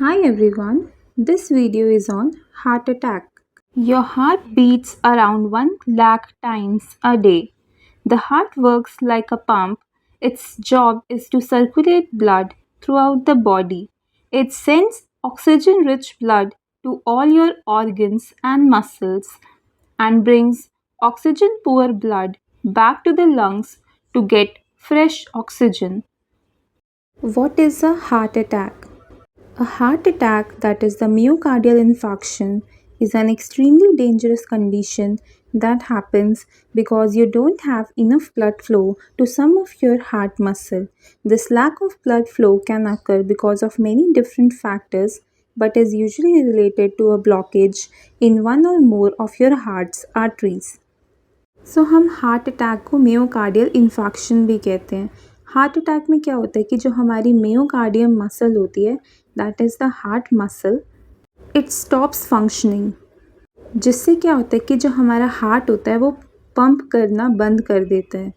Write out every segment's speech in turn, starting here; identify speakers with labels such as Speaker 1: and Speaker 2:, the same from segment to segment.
Speaker 1: Hi everyone, this video is on heart attack. Your heart beats around 1 lakh times a day. The heart works like a pump. Its job is to circulate blood throughout the body. It sends oxygen rich blood to all your organs and muscles and brings oxygen poor blood back to the lungs to get fresh oxygen. What is a heart attack? A heart attack, that is the myocardial infarction, is an extremely dangerous condition that happens because you don't have enough blood flow to some of your heart muscle. This lack of blood flow can occur because of many different factors but is usually related to a blockage in one or more of your heart's arteries. हम heart attack को मियोकार्डियल infarction भी कहते हैं। Heart attack में क्या होता है कि जो हमारी मियोकार्डियम मसल होती है, that is the heart muscle, it stops functioning. जिससे क्या होता है कि जो हमारा हार्ट होता है वो पंप करना बंद कर देता है।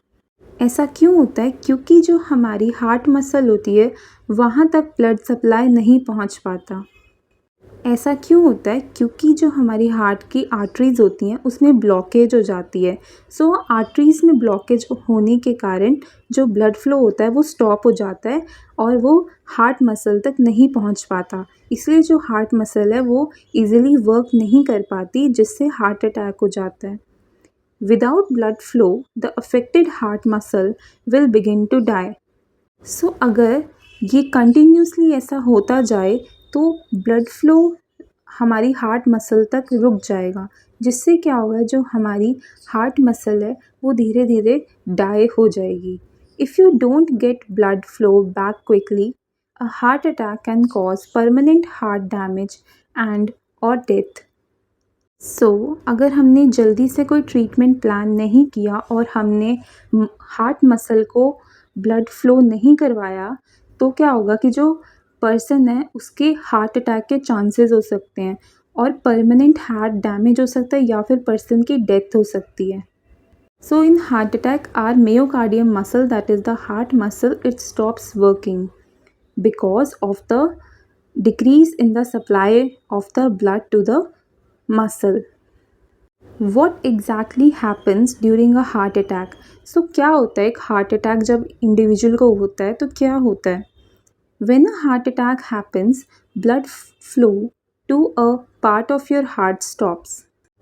Speaker 1: ऐसा क्यों होता है? क्योंकि जो हमारी हार्ट मसल होती है वहाँ तक ब्लड सप्लाई नहीं पहुँच पाता। ऐसा क्यों होता है? क्योंकि जो हमारी हार्ट की आर्टरीज़ होती हैं उसमें ब्लॉकेज हो जाती है। आर्टरीज़ में ब्लॉकेज होने के कारण जो ब्लड फ्लो होता है वो स्टॉप हो जाता है और वो हार्ट मसल तक नहीं पहुंच पाता। इसलिए जो हार्ट मसल है वो इजीली वर्क नहीं कर पाती, जिससे हार्ट अटैक हो जाता है। Without blood flow the affected heart muscle will begin to die. अगर ये कंटिन्यूसली ऐसा होता जाए तो ब्लड फ्लो हमारी हार्ट मसल तक रुक जाएगा, जिससे क्या होगा, जो हमारी हार्ट मसल है वो धीरे धीरे डाई हो जाएगी। If you don't get blood flow back quickly, a heart attack can cause permanent heart damage and और डेथ। अगर हमने जल्दी से कोई ट्रीटमेंट प्लान नहीं किया और हमने हार्ट मसल को ब्लड फ्लो नहीं करवाया तो क्या होगा कि जो पर्सन है उसके हार्ट अटैक के चांसेस हो सकते हैं और परमानेंट हार्ट डैमेज हो सकता है या फिर पर्सन की डेथ हो सकती है। In heart attack, our myocardium muscle, that is the heart muscle, it stops working because of the decrease in the supply of the blood to the muscle. What exactly happens during a heart attack? क्या होता है एक heart attack जब individual को होता है तो क्या होता है? When a heart attack happens, blood flow to a part of your heart stops.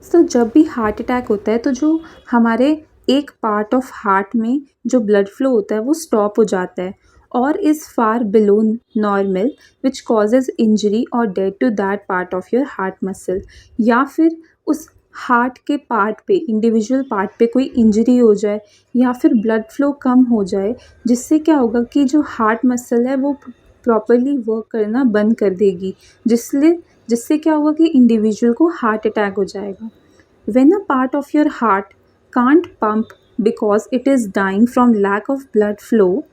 Speaker 1: जब भी हार्ट अटैक होता है तो जो हमारे एक पार्ट ऑफ हार्ट में जो ब्लड फ्लो होता है वो स्टॉप हो जाता है और is far below normal, which causes injury और death to that part of your heart muscle. या फिर उस हार्ट के पार्ट पे, इंडिविजुअल पार्ट पे कोई इंजरी हो जाए या फिर ब्लड फ्लो कम हो जाए, जिससे क्या होगा कि जो हार्ट मसल है वो प्रॉपरली वर्क करना बंद कर देगी, जिससे क्या होगा कि इंडिविजुअल को हार्ट अटैक हो जाएगा। When a part of your heart can't pump because it is dying from lack of blood flow,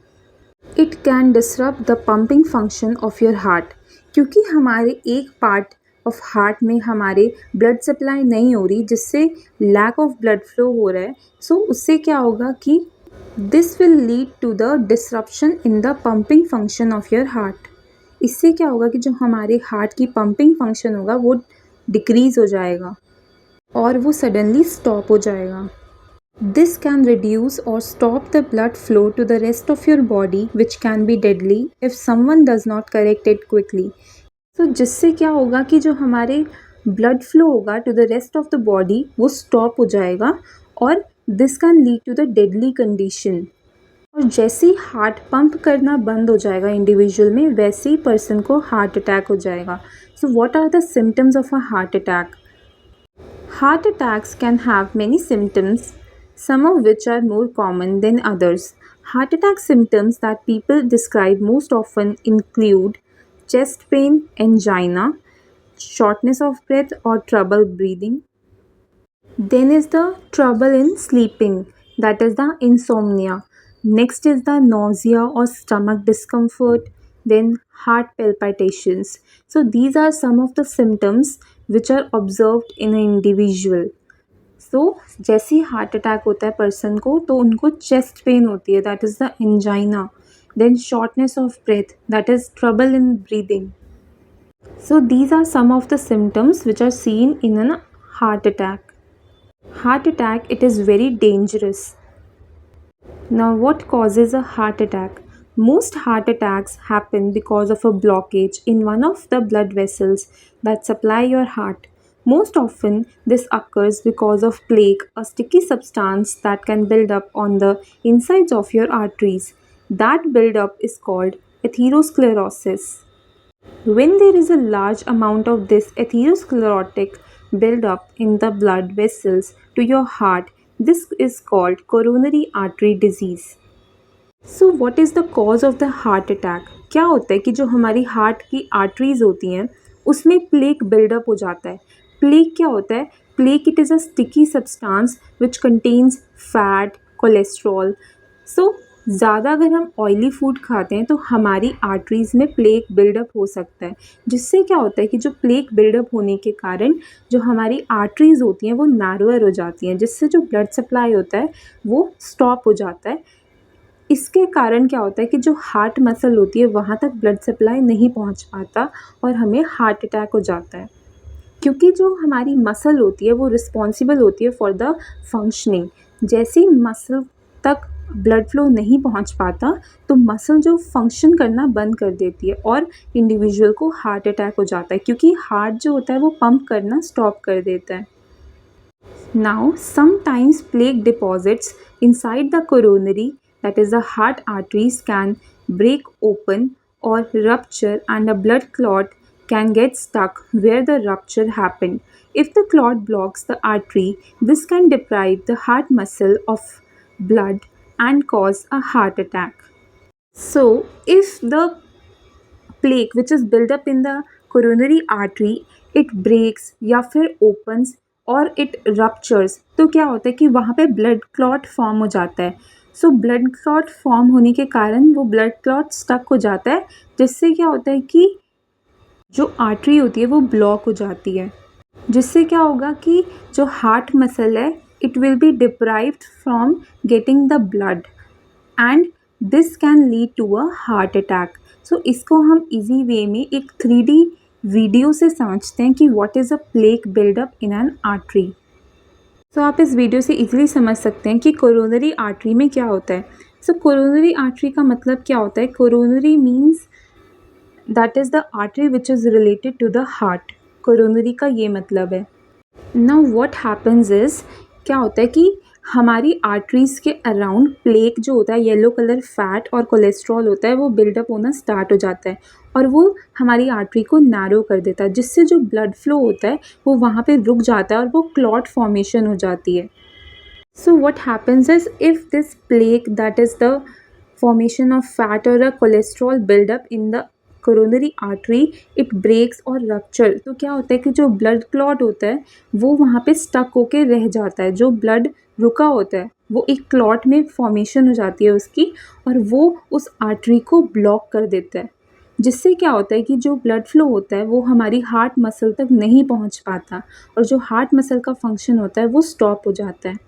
Speaker 1: it can disrupt the pumping function of your heart. क्योंकि हमारे एक पार्ट ऑफ हार्ट में हमारे blood supply नहीं हो रही, जिससे lack of blood flow हो रहा है, उससे क्या होगा कि this will lead to the disruption in the pumping function of your heart. इससे क्या होगा कि जो हमारे हार्ट की पंपिंग फंक्शन होगा वो डिक्रीज हो जाएगा और वो सडनली स्टॉप हो जाएगा। This can reduce or stop the blood flow to the rest of your body, which can be deadly if someone does not correct it quickly. जिससे क्या होगा कि जो हमारे ब्लड फ्लो होगा to the rest of the body वो stop हो जाएगा और this can lead to the deadly condition. और जैसे ही हार्ट पंप करना बंद हो जाएगा इंडिविजुअल में, वैसे ही पर्सन को हार्ट अटैक हो जाएगा। What are the symptoms of a heart attack? Heart attacks can have many symptoms, some of which are more common than others. Heart attack symptoms that people describe most often include chest pain, angina, shortness of breath or trouble breathing. Then is the trouble in sleeping, that is the insomnia. Next is the nausea or stomach discomfort, then heart palpitations. These are some of the symptoms which are observed in an individual. जैसे ही heart attack होता है person को तो उनको chest pain होती है, that is the angina, then shortness of breath, that is trouble in breathing, So these are some of the symptoms which are seen in a heart attack. Heart attack, it is very dangerous. Now, what causes a heart attack? Most heart attacks happen because of a blockage in one of the blood vessels that supply your heart. Most often, this occurs because of plaque, a sticky substance that can build up on the insides of your arteries. That buildup is called atherosclerosis. When there is a large amount of this atherosclerotic buildup in the blood vessels to your heart, this is called coronary artery disease. So what is the cause of the heart attack? क्या होता है कि जो हमारी heart की arteries होती हैं उसमें प्लेक बिल्डअप हो जाता है. प्लेक क्या होता है? Plaque, it is a sticky substance which contains fat, cholesterol. So ज़्यादा अगर हम ऑयली फूड खाते हैं तो हमारी आर्टरीज़ में प्लेक बिल्डअप हो सकता है, जिससे क्या होता है कि जो प्लेक बिल्डअप होने के कारण जो हमारी आर्टरीज़ होती हैं वो नैरोअर हो जाती हैं, जिससे जो ब्लड सप्लाई होता है वो स्टॉप हो जाता है. इसके कारण क्या होता है कि जो हार्ट मसल होती है वहाँ तक ब्लड सप्लाई नहीं पहुँच पाता और हमें हार्ट अटैक हो जाता है. क्योंकि जो हमारी मसल होती है वो रिस्पॉन्सिबल होती है फॉर द फंक्शनिंग. जैसे ही मसल तक ब्लड फ्लो नहीं पहुँच पाता तो मसल जो फंक्शन करना बंद कर देती है और इंडिविजुअल को हार्ट अटैक हो जाता है, क्योंकि हार्ट जो होता है वो पंप करना स्टॉप कर देता है. Now, sometimes plaque deposits inside the coronary, that is the heart arteries, can break open or rupture, and a blood clot can get stuck where the rupture happened. If the clot blocks the artery, this can deprive the heart muscle of blood and cause a heart attack. So, if the plaque which is built up in the coronary artery, it breaks या फिर opens और it ruptures, तो क्या होता है कि वहाँ पे blood clot form हो जाता है. सो blood clot form होने के कारण वो blood clot stuck हो जाता है, जिससे क्या होता है कि जो आर्टरी होती है वो ब्लॉक हो जाती है, जिससे क्या होगा कि जो हार्ट मसल है it will be deprived from getting the blood and this can lead to a heart attack. So इसको हम इजी वे में एक 3D वीडियो से समझते हैं कि what is a plaque buildup in an artery. So आप इस वीडियो से इजीली समझ सकते हैं कि कोरोनरी आर्टरी में क्या होता है. सो कोरोनरी आर्टरी का मतलब क्या होता है? Coronary means that is the artery which is related to the heart. Coronary का ये मतलब है. नाउ व्हाट हैपन्स इज़, क्या होता है कि हमारी आर्टरीज़ के अराउंड प्लेक जो होता है, येलो कलर फैट और कोलेस्ट्रॉल होता है, वो बिल्डअप होना स्टार्ट हो जाता है और वो हमारी आर्टरी को नैरो कर देता है, जिससे जो ब्लड फ्लो होता है वो वहाँ पे रुक जाता है और वो क्लॉट फॉर्मेशन हो जाती है. So what happens is, if this plaque that is the formation of fat और a cholesterol buildup in the coronary artery, it breaks और रप्चर, तो क्या होता है कि जो ब्लड क्लॉट होता है वो वहाँ पे स्टक होके रह जाता है. जो ब्लड रुका होता है वो एक क्लॉट में फॉर्मेशन हो जाती है उसकी, और वो उस आर्टरी को ब्लॉक कर देता है, जिससे क्या होता है कि जो ब्लड फ्लो होता है वो हमारी हार्ट मसल तक नहीं पहुँच पाता और जो हार्ट मसल का फंक्शन होता है वो स्टॉप हो जाता है,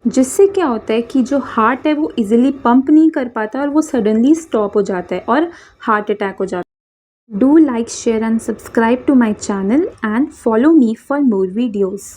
Speaker 1: जिससे क्या होता है कि जो हार्ट है वो इजीली पंप नहीं कर पाता और वो सडनली स्टॉप हो जाता है और हार्ट अटैक हो जाता है. Do like, share and subscribe to my channel and follow me for more videos.